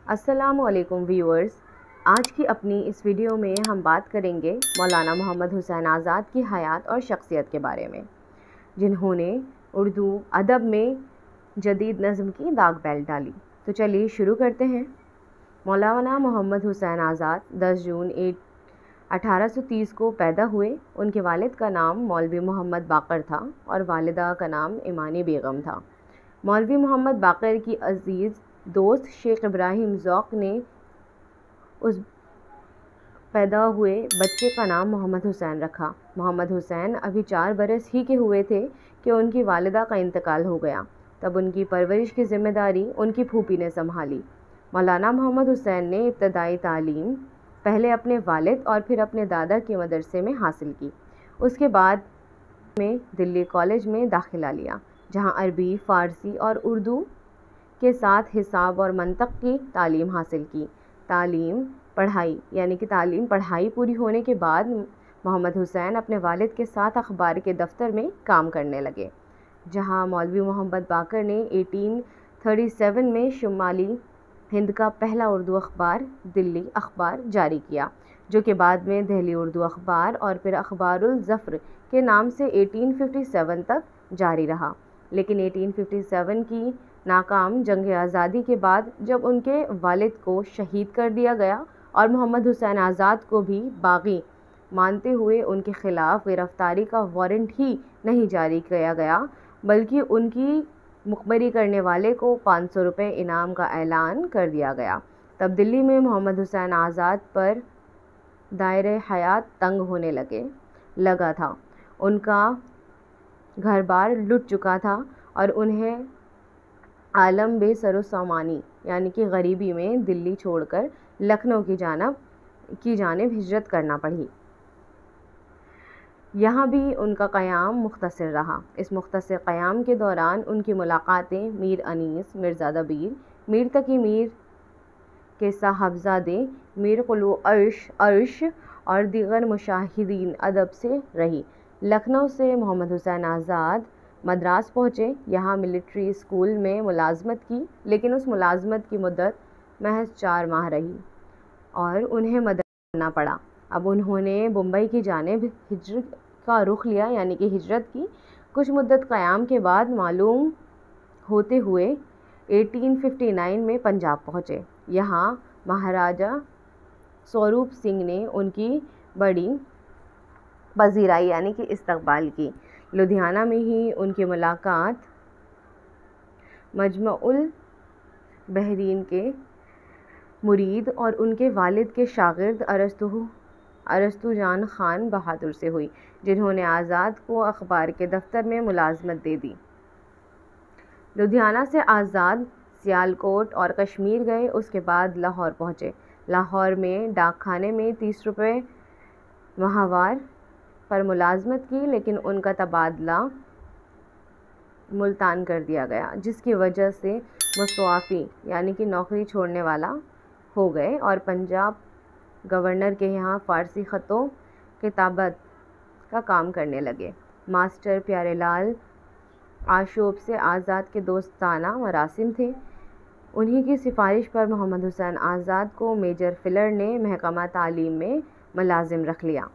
السلام علیکم ویورز، آج کی اپنی اس ویڈیو میں ہم بات کریں گے مولانا محمد حسین آزاد کی حیات اور شخصیت کے بارے میں، جنہوں نے اردو ادب میں جدید نظم کی داغ بیل ڈالی۔ تو چلیے شروع کرتے ہیں۔ مولانا محمد حسین آزاد 10 جون 1830 کو پیدا ہوئے۔ ان کے والد کا نام مولوی محمد باقر تھا اور والدہ کا نام ایمانی بیگم تھا۔ مولوی محمد باقر کی عزیز دوست شیخ ابراہیم ذوق نے اس پیدا ہوئے بچے کا نام محمد حسین رکھا۔ محمد حسین ابھی 4 برس ہی کے ہوئے تھے کہ ان کی والدہ کا انتقال ہو گیا۔ تب ان کی پرورش کی ذمہ داری ان کی پھوپھی نے سنبھالی۔ مولانا محمد حسین نے ابتدائی تعلیم پہلے اپنے والد اور پھر اپنے دادا کے مدرسے میں حاصل کی۔ اس کے بعد میں دلی کالج میں داخلہ لیا، جہاں عربی، فارسی اور اردو کے ساتھ حساب اور منطق کی تعلیم حاصل کی۔ تعلیم پڑھائی پوری ہونے کے بعد محمد حسین اپنے والد کے ساتھ اخبار کے دفتر میں کام کرنے لگے، جہاں مولوی محمد باقر نے 1837 میں شمالی ہند کا پہلا اردو اخبار دلی اخبار جاری کیا، جو کہ بعد میں دہلی اردو اخبار اور پھر اخبار الظفر کے نام سے 1857 تک جاری رہا۔ لیکن 1857 کی ناکام جنگ آزادی کے بعد جب ان کے والد کو شہید کر دیا گیا اور محمد حسین آزاد کو بھی باغی مانتے ہوئے ان کے خلاف گرفتاری کا وارنٹ ہی نہیں جاری کیا گیا، بلکہ ان کی مخبری کرنے والے کو 500 روپے انعام کا اعلان کر دیا گیا، تب دلی میں محمد حسین آزاد پر دائرہ حیات تنگ ہونے لگا تھا۔ ان کا گھر بار لٹ چکا تھا اور انہیں عالم بے سر و سامانی یعنی کہ غریبی میں دلی چھوڑ کر لکھنؤ کی جانب ہجرت کرنا پڑی۔ یہاں بھی ان کا قیام مختصر رہا۔ اس مختصر قیام کے دوران ان کی ملاقاتیں میر انیس، مرزا دبیر، میر تقی میر کے صاحبزادے میر قلوع عرش اور دیگر مشاہدین ادب سے رہی۔ لکھنؤ سے محمد حسین آزاد مدراس پہنچے، یہاں ملٹری اسکول میں ملازمت کی، لیکن اس ملازمت کی مدت محض 4 ماہ رہی اور انہیں مدرسہ چھوڑنا پڑا۔ اب انہوں نے بمبئی کی جانب ہجرت کا رخ لیا یعنی کہ ہجرت کی۔ کچھ مدت قیام کے بعد معلوم ہوتے ہوئے 1859 میں پنجاب پہنچے۔ یہاں مہاراجا سوروپ سنگھ نے ان کی بڑی پذیرائی یعنی کہ استقبال کی۔ لدھیانہ میں ہی ان کی ملاقات مجمع البحرین کے مرید اور ان کے والد کے شاگرد ارسطو جان خان بہادر سے ہوئی، جنہوں نے آزاد کو اخبار کے دفتر میں ملازمت دے دی۔ لدھیانہ سے آزاد سیالکوٹ اور کشمیر گئے، اس کے بعد لاہور پہنچے۔ لاہور میں ڈاک خانے میں 30 روپے ماہوار پر ملازمت کی، لیکن ان کا تبادلہ ملتان کر دیا گیا، جس کی وجہ سے مستعفی یعنی کہ نوکری چھوڑنے والا ہو گئے اور پنجاب گورنر کے یہاں فارسی خط و کتابت کا کام کرنے لگے۔ ماسٹر پیارے لال آشوب سے آزاد کے دوستانہ مراسم تھے۔ انہی کی سفارش پر محمد حسین آزاد کو میجر فلر نے محکمہ تعلیم میں ملازم رکھ لیا۔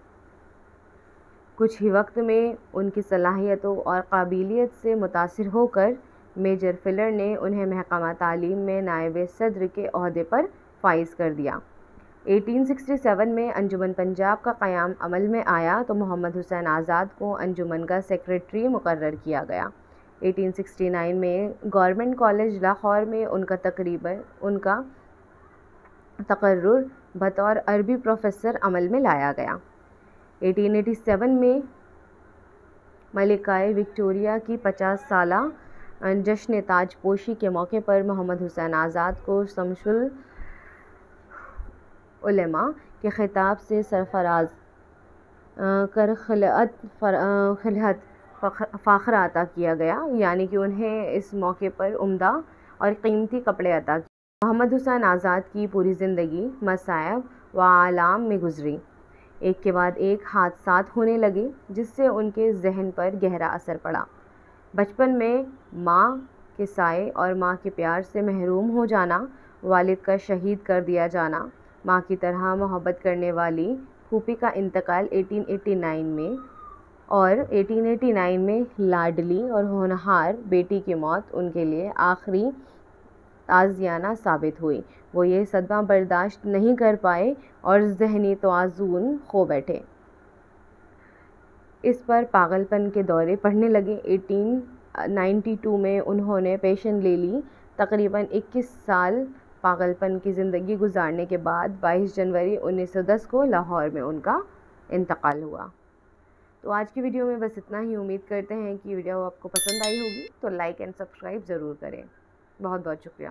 کچھ ہی وقت میں ان کی صلاحیتوں اور قابلیت سے متاثر ہو کر میجر فلر نے انہیں محکمہ تعلیم میں نائب صدر کے عہدے پر فائز کر دیا۔ 1867 میں انجمن پنجاب کا قیام عمل میں آیا تو محمد حسین آزاد کو انجمن کا سیکریٹری مقرر کیا گیا۔ 1869 میں گورنمنٹ کالج لاہور میں ان کا تقرر بطور عربی پروفیسر عمل میں لایا گیا۔ 1887 میں ملکہ وکٹوریہ کی 50 سالہ جشن تاج پوشی کے موقع پر محمد حسین آزاد کو شمس العلماء کے خطاب سے سرفراز کر خلعت فاخرہ عطا کیا گیا، یعنی کہ انہیں اس موقع پر عمدہ اور قیمتی کپڑے عطا کیے۔ محمد حسین آزاد کی پوری زندگی مصائب و آلام میں گزری۔ ایک کے بعد ایک حادثات ہونے لگے، جس سے ان کے ذہن پر گہرا اثر پڑا۔ بچپن میں ماں کے سائے اور ماں کے پیار سے محروم ہو جانا، والد کا شہید کر دیا جانا، ماں کی طرح محبت کرنے والی پھوپھی کا انتقال 1889 میں، اور 1889 میں لاڈلی اور ہونہار بیٹی کی موت ان کے لیے آخری تعزیانہ ثابت ہوئی۔ وہ یہ صدمہ برداشت نہیں کر پائے اور ذہنی توازن کھو بیٹھے۔ اس پر پاگل پن کے دورے پڑنے لگے۔ 1892 میں انہوں نے پینشن لے لی۔ تقریباً 21 سال پاگل پن کی زندگی گزارنے کے بعد 22 جنوری 1910 کو لاہور میں ان کا انتقال ہوا۔ تو آج کی ویڈیو میں بس اتنا ہی۔ امید کرتے ہیں کہ ویڈیو آپ کو پسند آئی ہوگی، تو لائک اینڈ سبسکرائب ضرور کریں۔ بہت بہت شکریہ۔